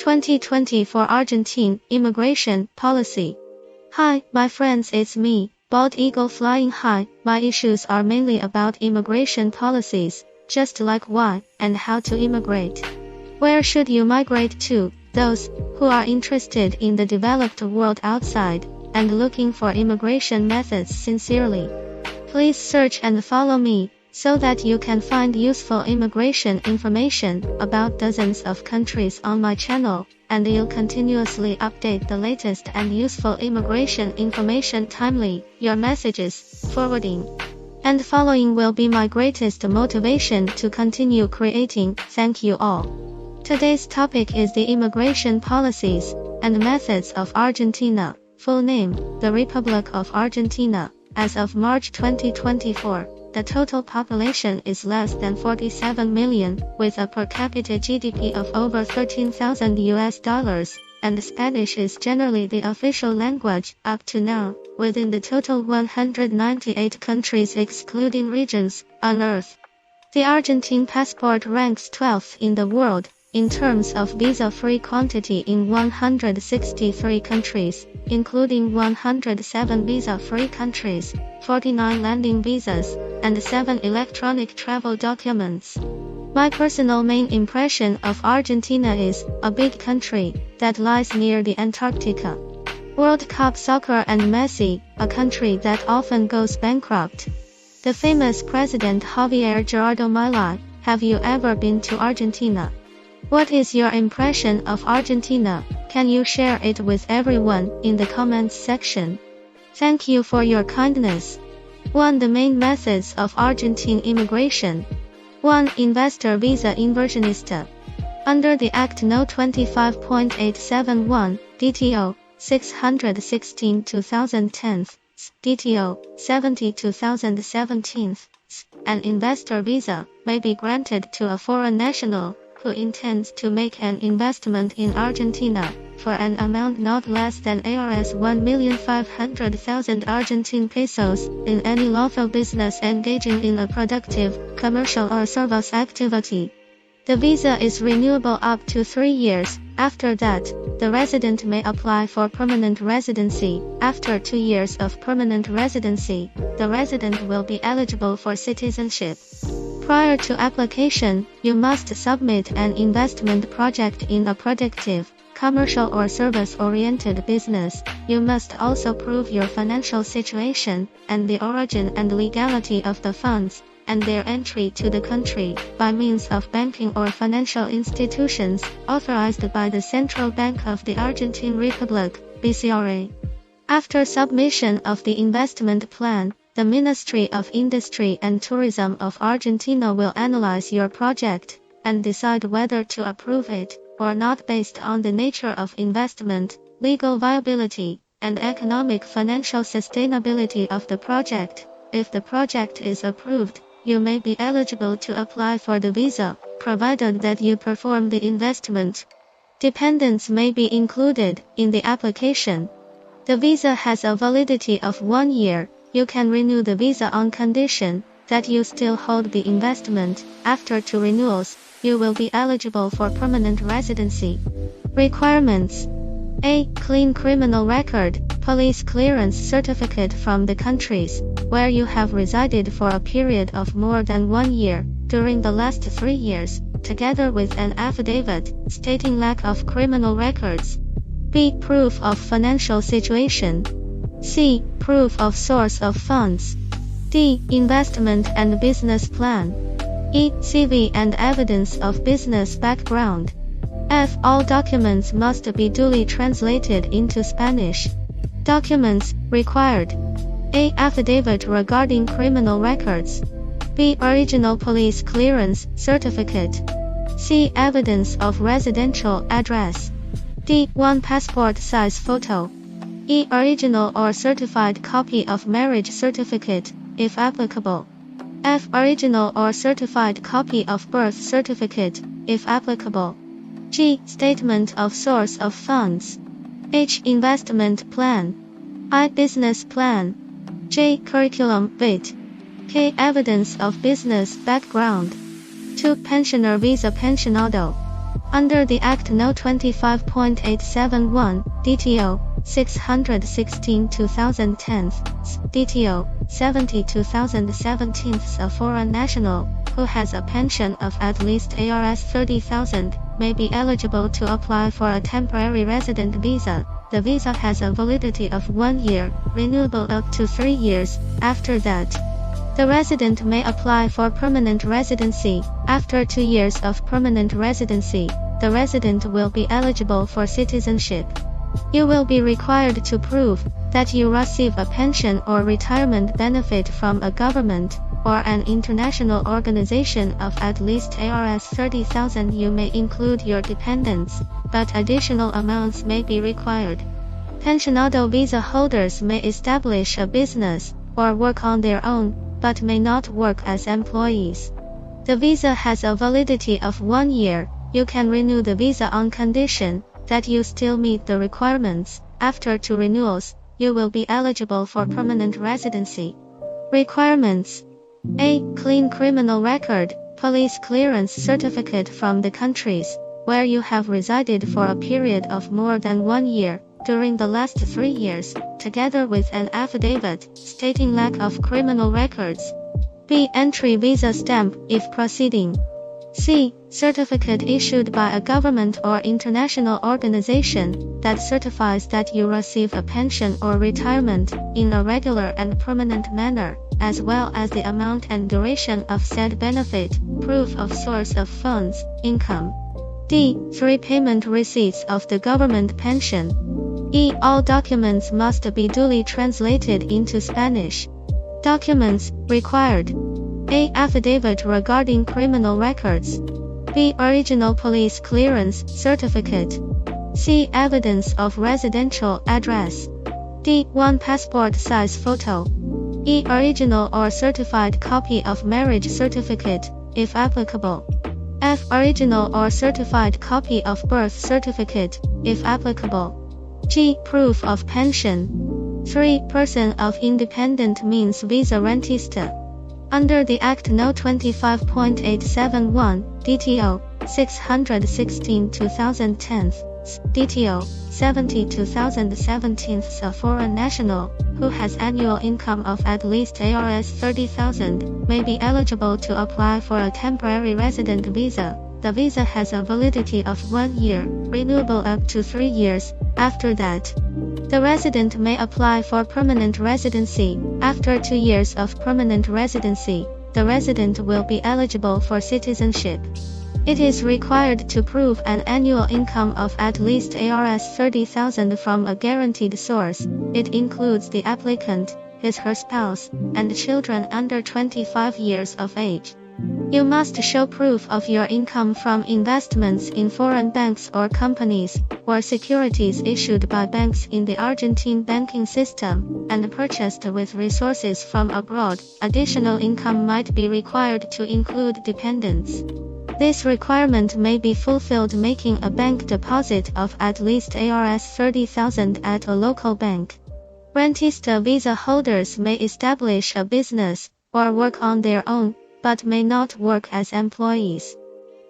2020 for Argentine immigration policy. Hi, my friends, it's me, Bald Eagle flying high. My issues are mainly about immigration policies, just like why and how to immigrate. Where should you migrate to? Those who are interested in the developed world outside and looking for immigration methods sincerely. Please search and follow me, so that you can find useful immigration information about dozens of countries on my channel, and you'll continuously update the latest and useful immigration information timely. Your messages, forwarding, and following will be my greatest motivation to continue creating. Thank you all. Today's topic is the immigration policies and methods of Argentina. Full name, the Republic of Argentina. As of March 2024, the total population is less than 47 million, with a per capita GDP of over $13,000, and Spanish is generally the official language up to now, within the total 198 countries excluding regions on Earth. The Argentine passport ranks 12th in the world, in terms of visa-free quantity in 163 countries, including 107 visa-free countries, 49 landing visas, and 7 electronic travel documents. My personal main impression of Argentina is a big country that lies near the Antarctica. World Cup soccer and Messi, a country that often goes bankrupt. The famous President Javier Gerardo Milei. Have you ever been to Argentina? What is your impression of Argentina? Can you share it with everyone in the comments section? Thank you for your kindness. 1. The main methods of Argentine immigration. 1. Investor visa inversionista. Under the Act No. 25.871, DTO 616/2010, DTO 70/2017, an investor visa may be granted to a foreign national who intends to make an investment in Argentina, for an amount not less than Rs 1,500,000 Argentine pesos, in any lawful business engaging in a productive, commercial or service activity. The visa is renewable up to 3 years. After that, the resident may apply for permanent residency. After 2 years of permanent residency, the resident will be eligible for citizenship. Prior to application, you must submit an investment project in a productive, commercial or service-oriented business. You must also prove your financial situation, and the origin and legality of the funds, and their entry to the country, by means of banking or financial institutions, authorized by the Central Bank of the Argentine Republic, BCRA. After submission of the investment plan, the Ministry of Industry and Tourism of Argentina will analyze your project, and decide whether to approve it, or not based on the nature of investment, legal viability, and economic financial sustainability of the project. If the project is approved, you may be eligible to apply for the visa, provided that you perform the investment. Dependents may be included in the application. The visa has a validity of 1 year. You can renew the visa on condition that you still hold the investment. After 2 renewals, you will be eligible for permanent residency. Requirements. A. Clean criminal record, police clearance certificate from the countries where you have resided for a period of more than 1 year during the last 3 years, together with an affidavit stating lack of criminal records. B. Proof of financial situation. C. Proof of source of funds. D. Investment and business plan. E. CV and evidence of business background. F. All documents must be duly translated into Spanish. Documents required. A. Affidavit regarding criminal records. B. Original police clearance certificate. C. Evidence of residential address. D. 1 passport size photo. E. Original or certified copy of marriage certificate, if applicable. F. Original or certified copy of birth certificate, if applicable. G. Statement of source of funds. H. Investment plan. I. Business plan. J. Curriculum vitae. K. Evidence of business background. 2. Pensioner visa pensionado. Under the Act No. 25.871, DTO 616/2010, DTO 70/2017, a foreign national who has a pension of at least Rs 30,000 may be eligible to apply for a temporary resident visa. The visa has a validity of 1 year, renewable up to 3 years. After that, the resident may apply for permanent residency. After 2 years of permanent residency, the resident will be eligible for citizenship. You will be required to prove that you receive a pension or retirement benefit from a government or an international organization of at least Rs 30,000. You may include your dependents, but additional amounts may be required. Pensionado visa holders may establish a business or work on their own, but may not work as employees. The visa has a validity of 1 year. You can renew the visa on condition that you still meet the requirements. After 2 renewals, you will be eligible for permanent residency. Requirements: A. Clean criminal record, police clearance certificate from the countries where you have resided for a period of more than 1 year during the last 3 years, together with an affidavit stating lack of criminal records. B. Entry visa stamp if proceeding. C. Certificate issued by a government or international organization that certifies that you receive a pension or retirement in a regular and permanent manner, as well as the amount and duration of said benefit, proof of source of funds, income. D. 3 payment receipts of the government pension. E. All documents must be duly translated into Spanish. Documents required: A. Affidavit regarding criminal records. B. Original police clearance certificate. C. Evidence of residential address. D. 1 passport size photo. E. Original or certified copy of marriage certificate, if applicable. F. Original or certified copy of birth certificate, if applicable. G. Proof of pension. 3. Person of independent means visa rentista. Under the Act No. 25.871, DTO 616/2010, DTO 70/2017, a foreign national who has annual income of at least Rs 30,000 may be eligible to apply for a temporary resident visa. The visa has a validity of 1 year, renewable up to 3 years. After that, the resident may apply for permanent residency. After 2 years of permanent residency, the resident will be eligible for citizenship. It is required to prove an annual income of at least Rs 30,000 from a guaranteed source. It includes the applicant, his/her spouse, and children under 25 years of age. You must show proof of your income from investments in foreign banks or companies, or securities issued by banks in the Argentine banking system, and purchased with resources from abroad. Additional income might be required to include dependents. This requirement may be fulfilled making a bank deposit of at least Rs 30,000 at a local bank. Rentista visa holders may establish a business, or work on their own, but may not work as employees.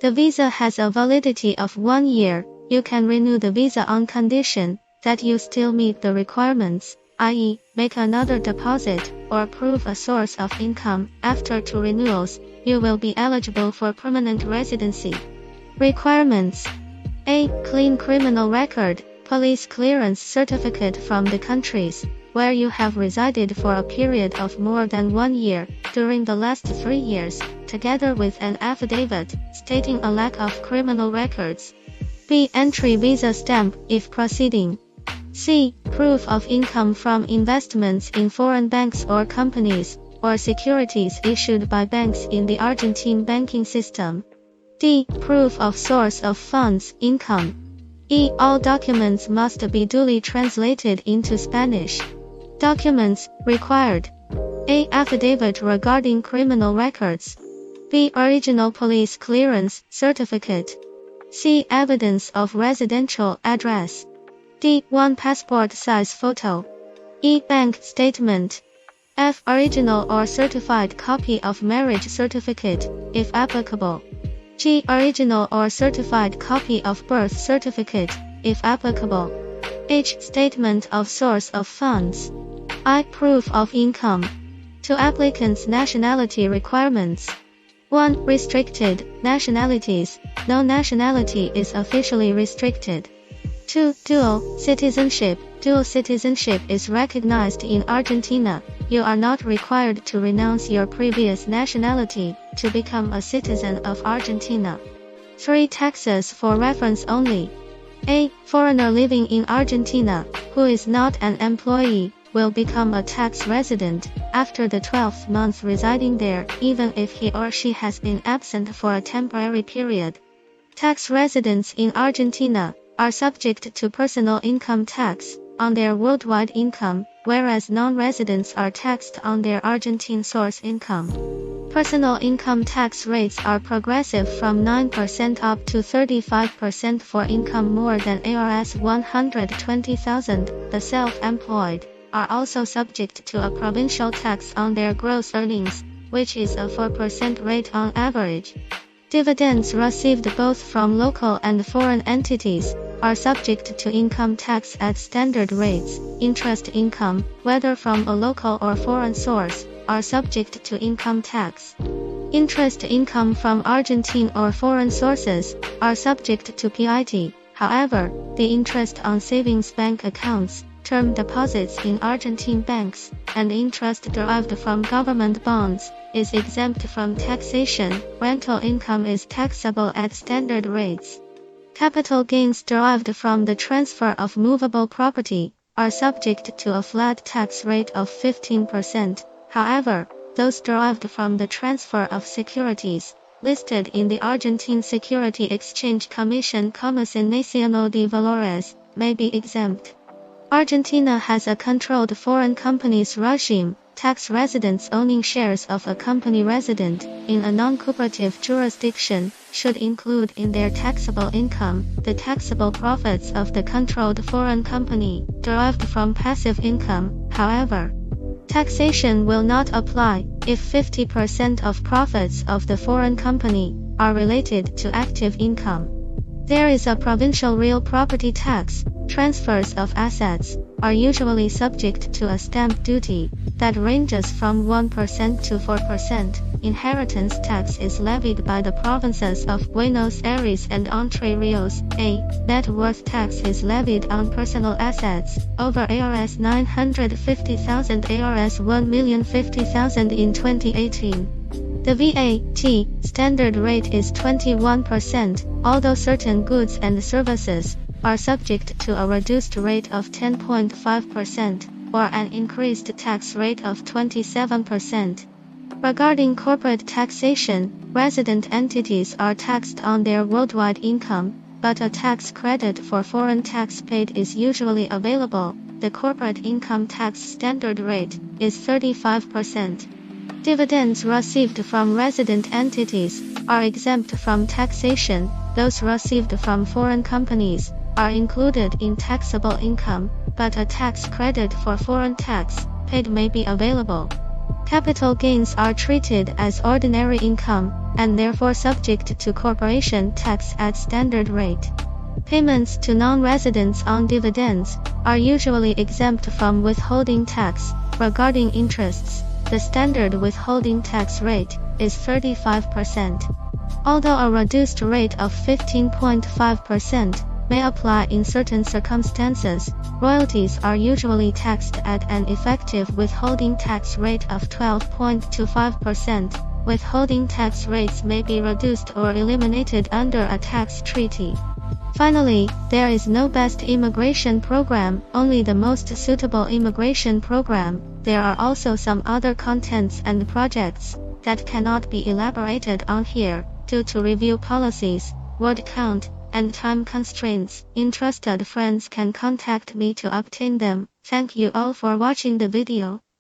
The visa has a validity of 1 year. You can renew the visa on condition that you still meet the requirements, i.e., make another deposit, or prove a source of income. After 2 renewals, you will be eligible for permanent residency. Requirements: A. Clean criminal record, police clearance certificate from the countries where you have resided for a period of more than 1 year during the last 3 years, together with an affidavit stating a lack of criminal records. B. Entry visa stamp if proceeding. C. Proof of income from investments in foreign banks or companies, or securities issued by banks in the Argentine banking system. D. Proof of source of funds, income. E. All documents must be duly translated into Spanish. Documents required: A. Affidavit regarding criminal records. B. Original police clearance certificate. C. Evidence of residential address. D. 1 passport size photo. E. Bank statement. F. Original or certified copy of marriage certificate, if applicable. G. Original or certified copy of birth certificate, if applicable. H. Statement of source of funds. I. Proof of income. 2. Applicant's nationality requirements. 1. Restricted nationalities. No nationality is officially restricted. 2. Dual citizenship. Dual citizenship is recognized in Argentina. You are not required to renounce your previous nationality to become a citizen of Argentina. 3. Taxes for reference only. A. Foreigner living in Argentina, who is not an employee, will become a tax resident after the 12th month residing there, even if he or she has been absent for a temporary period. Tax residents in Argentina are subject to personal income tax on their worldwide income, whereas non-residents are taxed on their Argentine source income. Personal income tax rates are progressive from 9% up to 35% for income more than ARS 120,000. The self-employed are also subject to a provincial tax on their gross earnings, which is a 4% rate on average. Dividends received both from local and foreign entities are subject to income tax at standard rates. Interest income, whether from a local or foreign source, are subject to income tax. Interest income from Argentine or foreign sources are subject to PIT. However, the interest on savings bank accounts, term deposits in Argentine banks, and interest derived from government bonds is exempt from taxation. Rental income is taxable at standard rates. Capital gains derived from the transfer of movable property are subject to a flat tax rate of 15%. However, those derived from the transfer of securities listed in the Argentine Security Exchange Commission Comisión Nacional de Valores may be exempt. Argentina has a controlled foreign companies regime. Tax residents owning shares of a company resident in a non-cooperative jurisdiction should include in their taxable income the taxable profits of the controlled foreign company derived from passive income. However, taxation will not apply if 50% of profits of the foreign company are related to active income. There is a provincial real property tax. Transfers of assets are usually subject to a stamp duty that ranges from 1% to 4%. Inheritance tax is levied by the provinces of Buenos Aires and Entre Rios. A net worth tax is levied on personal assets over ARS 950,000 ARS 1,050,000 in 2018. The VAT standard rate is 21%, although certain goods and services are subject to a reduced rate of 10.5% or an increased tax rate of 27%. Regarding corporate taxation, resident entities are taxed on their worldwide income, but a tax credit for foreign tax paid is usually available. The corporate income tax standard rate is 35%. Dividends received from resident entities are exempt from taxation. Those received from foreign companies are included in taxable income, but a tax credit for foreign tax paid may be available. Capital gains are treated as ordinary income, and therefore subject to corporation tax at standard rate. Payments to non-residents on dividends are usually exempt from withholding tax. Regarding interests, the standard withholding tax rate is 35%. Although a reduced rate of 15.5% may apply in certain circumstances, royalties are usually taxed at an effective withholding tax rate of 12.25%. Withholding tax rates may be reduced or eliminated under a tax treaty. Finally, there is no best immigration program, only the most suitable immigration program. There are also some other contents and projects that cannot be elaborated on here, due to review policies, word count, and time constraints. Interested friends can contact me to obtain them. Thank you all for watching the video.